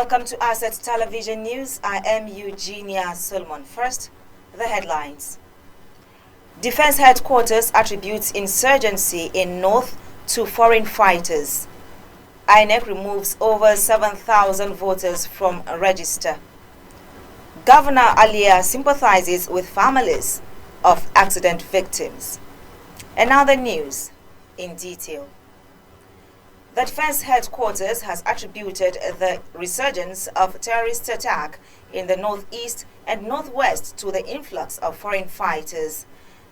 Welcome to Asset Television News. I am Eugenia Solomon. First, the headlines. Defense headquarters attributes insurgency in North to foreign fighters. INEC removes over 7,000 voters from a register. Governor Alia sympathizes with families of accident victims. And now the news in detail. The Defense Headquarters has attributed the resurgence of terrorist attack in the northeast and northwest to the influx of foreign fighters.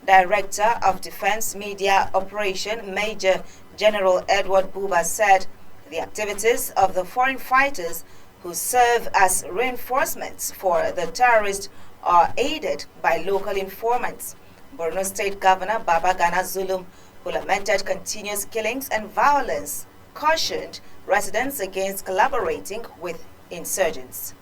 Director of Defense Media Operation Major General Edward Buba said the activities of the foreign fighters who serve as reinforcements for the terrorists are aided by local informants. Borno State Governor Babagana Zulum, who lamented continuous killings and violence, cautioned residents against collaborating with insurgents.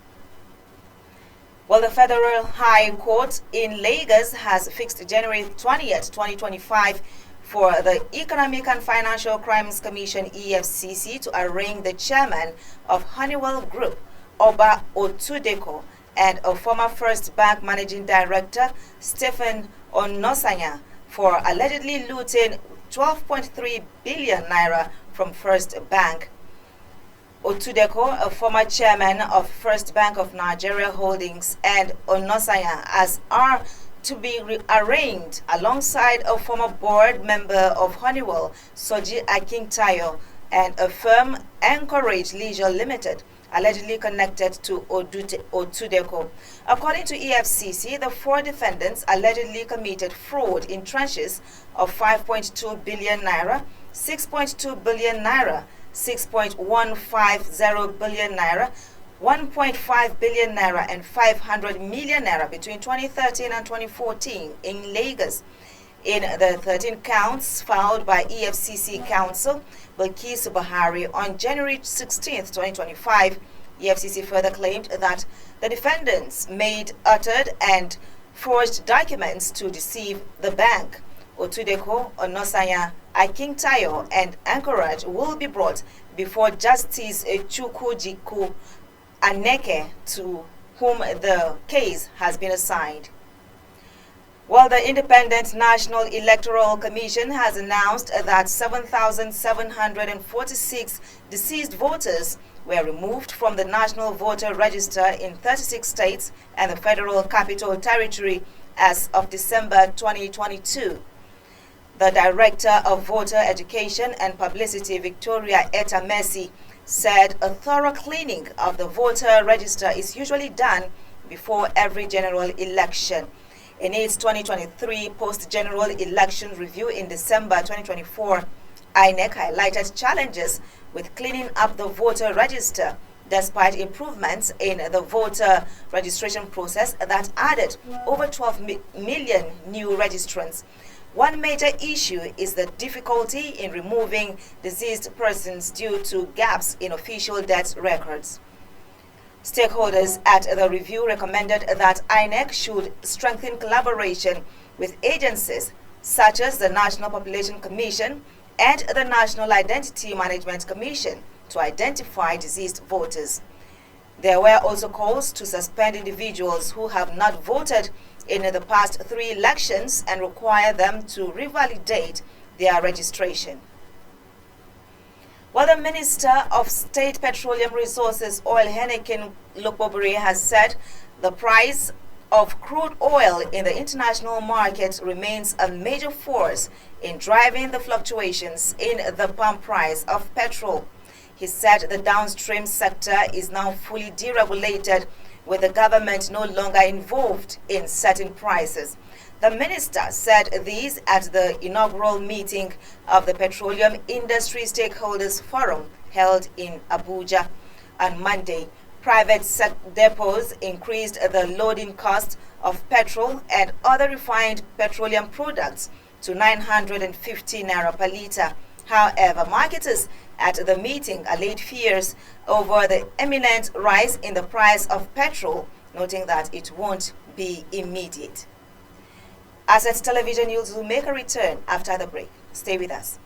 Well, the Federal High Court in Lagos has fixed January 20th, 2025 for the Economic and Financial Crimes Commission EFCC to arraign the chairman of Honeywell Group, Oba Otudeko, and a former First Bank Managing Director, Stephen Onosanya, for allegedly looting 12.3 billion naira from First Bank. Otudeko, a former chairman of First Bank of Nigeria Holdings, and Onosanya as are to be arraigned alongside a former board member of Honeywell, Soji Akintayo, and a firm Anchorage Leisure Limited, allegedly connected to Otudeko. According to EFCC, the four defendants allegedly committed fraud in tranches of 5.2 billion naira, 6.2 billion naira, 6.150 billion naira, 1.5 billion naira, and 500 million naira between 2013 and 2014 in Lagos. In the 13 counts filed by EFCC counsel Bilkis Bahari on January 16, 2025, EFCC further claimed that the defendants made, uttered, and forged documents to deceive the bank. Otudeko, Onosanya, Akintayo, and Anchorage will be brought before Justice Chukwujiku Aneke, to whom the case has been assigned. Well, the Independent National Electoral Commission has announced that 7,746 deceased voters were removed from the National Voter Register in 36 states and the Federal Capital Territory as of December 2022. The Director of Voter Education and Publicity, Victoria Etta Messi, said a thorough cleaning of the voter register is usually done before every general election. In its 2023 post-general election review in December 2024, INEC highlighted challenges with cleaning up the voter register, despite improvements in the voter registration process that added over 12 million new registrants. One major issue is the difficulty in removing deceased persons due to gaps in official death records. Stakeholders at the review recommended that INEC should strengthen collaboration with agencies such as the National Population Commission and the National Identity Management Commission to identify deceased voters. There were also calls to suspend individuals who have not voted in the past 3 elections and require them to revalidate their registration. Well, the Minister of State Petroleum Resources, Oil Henneken Lokbobere, has said the price of crude oil in the international market remains a major force in driving the fluctuations in the pump price of petrol. He said the downstream sector is now fully deregulated, with the government no longer involved in setting prices. The minister said this at the inaugural meeting of the Petroleum Industry Stakeholders Forum held in Abuja. On Monday, private depots increased the loading cost of petrol and other refined petroleum products to 950 naira per litre. However, marketers at the meeting allayed fears over the imminent rise in the price of petrol, noting that it won't be immediate. Asset Television News will make a return after the break. Stay with us.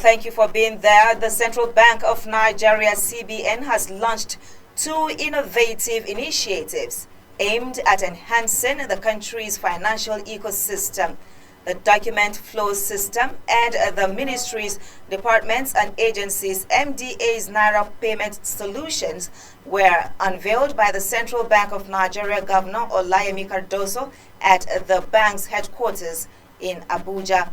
Well, thank you for being there. The Central Bank of Nigeria, CBN, has launched two innovative initiatives aimed at enhancing the country's financial ecosystem. The document flow system and the ministries, departments and agencies MDA's Naira payment solutions were unveiled by the Central Bank of Nigeria Governor Olayemi Cardoso at the bank's headquarters in Abuja.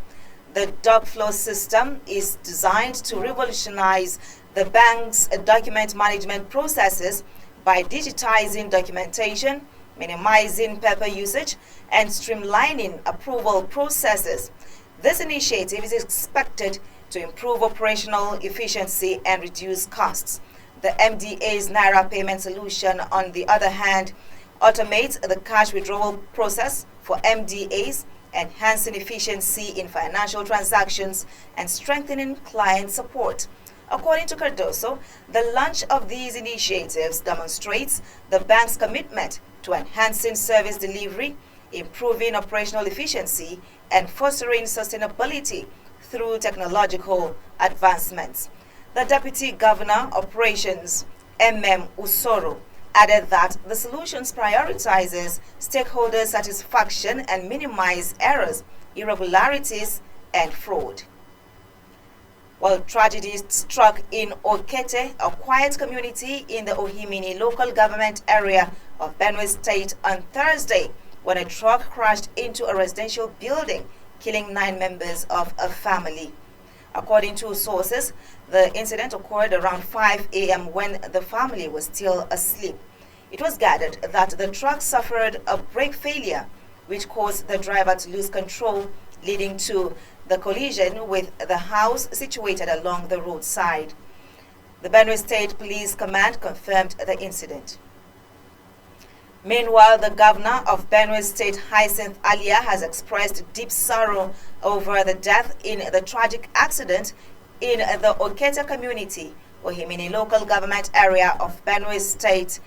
The doc flow system is designed to revolutionize the bank's document management processes by digitizing documentation, minimizing paper usage, and streamlining approval processes. This initiative is expected to improve operational efficiency and reduce costs. The MDA's Naira payment solution, on the other hand, automates the cash withdrawal process for MDAs, enhancing efficiency in financial transactions and strengthening client support. According to Cardoso, the launch of these initiatives demonstrates the bank's commitment to enhancing service delivery, improving operational efficiency, and fostering sustainability through technological advancements. The Deputy Governor Operations, Usoro, added that the solutions prioritizes stakeholder satisfaction and minimize errors, irregularities, and fraud. Well, tragedy struck in Okete, a quiet community in the Ohimini local government area of Benue State on Thursday, when a truck crashed into a residential building, killing 9 members of a family. According to sources, the incident occurred around 5 a.m. when the family was still asleep. It was gathered that the truck suffered a brake failure, which caused the driver to lose control, leading to the collision with the house situated along the roadside. The Benue State Police Command confirmed the incident. Meanwhile, the governor of Benue State, Hyacinth Alia, has expressed deep sorrow over the death in the tragic accident in the Okete community, Ohimini local government area of Benue State.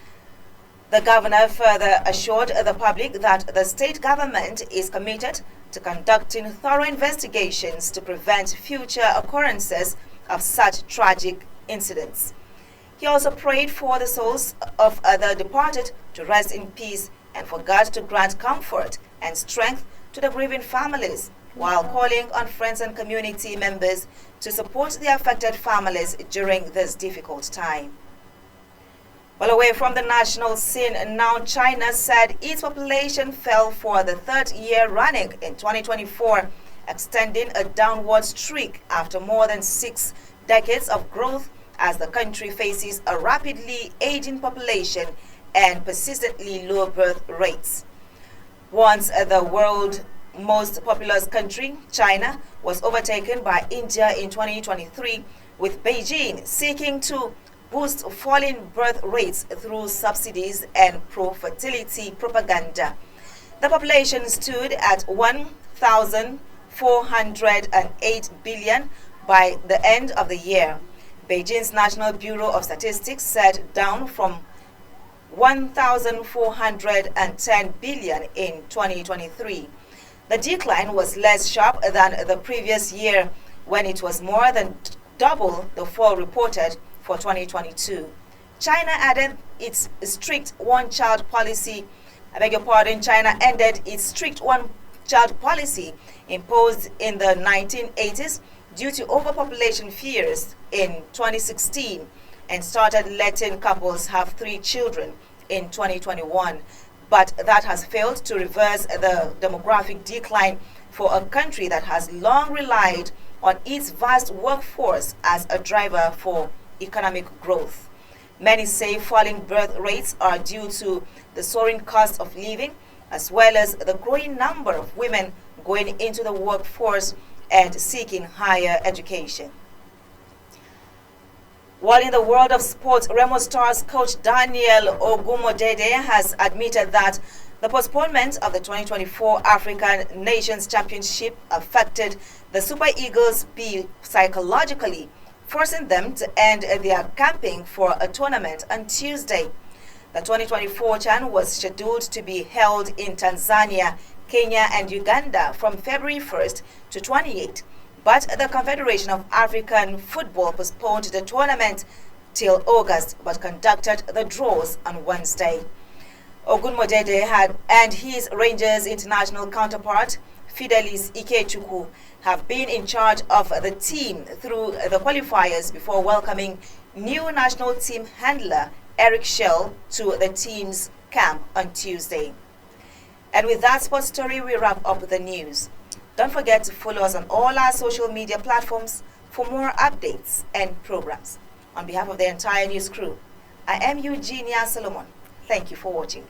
The governor further assured the public that the state government is committed to conducting thorough investigations to prevent future occurrences of such tragic incidents. He also prayed for the souls of the departed to rest in peace and for God to grant comfort and strength to the grieving families, while calling on friends and community members to support the affected families during this difficult time. Well, away from the national scene, now China said its population fell for the 3rd year running in 2024, extending a downward streak after more than 6 decades of growth as the country faces a rapidly aging population and persistently low birth rates. Once the world's most populous country, China was overtaken by India in 2023, with Beijing seeking to boost falling birth rates through subsidies and pro-fertility propaganda. The population stood at 1,408 billion by the end of the year. Beijing's National Bureau of Statistics said, down from 1,410 billion in 2023. The decline was less sharp than the previous year, when it was more than double the fall reported for 2022. China ended its strict one-child policy imposed in the 1980s due to overpopulation fears in 2016 and started letting couples have 3 children in 2021. But that has failed to reverse the demographic decline for a country that has long relied on its vast workforce as a driver for economic growth. Many say falling birth rates are due to the soaring cost of living, as well as the growing number of women going into the workforce and seeking higher education. While in the world of sports, Remo Stars coach Daniel Ogumodede has admitted that the postponement of the 2024 African Nations Championship affected the Super Eagles psychologically, forcing them to end their camping for a tournament on Tuesday. The 2024 CHAN was scheduled to be held in Tanzania, Kenya, and Uganda from February 1st to 28th. But the Confederation of African Football postponed the tournament till August, but conducted the draws on Wednesday. Ogunmodede and his Rangers international counterpart, Fidelis Ikechukwu, have been in charge of the team through the qualifiers before welcoming new national team handler Eric Shell to the team's camp on Tuesday. And with that sports story, we wrap up the news. Don't forget to follow us on all our social media platforms for more updates and programs. On behalf of the entire news crew, I am Eugenia Solomon. Thank you for watching.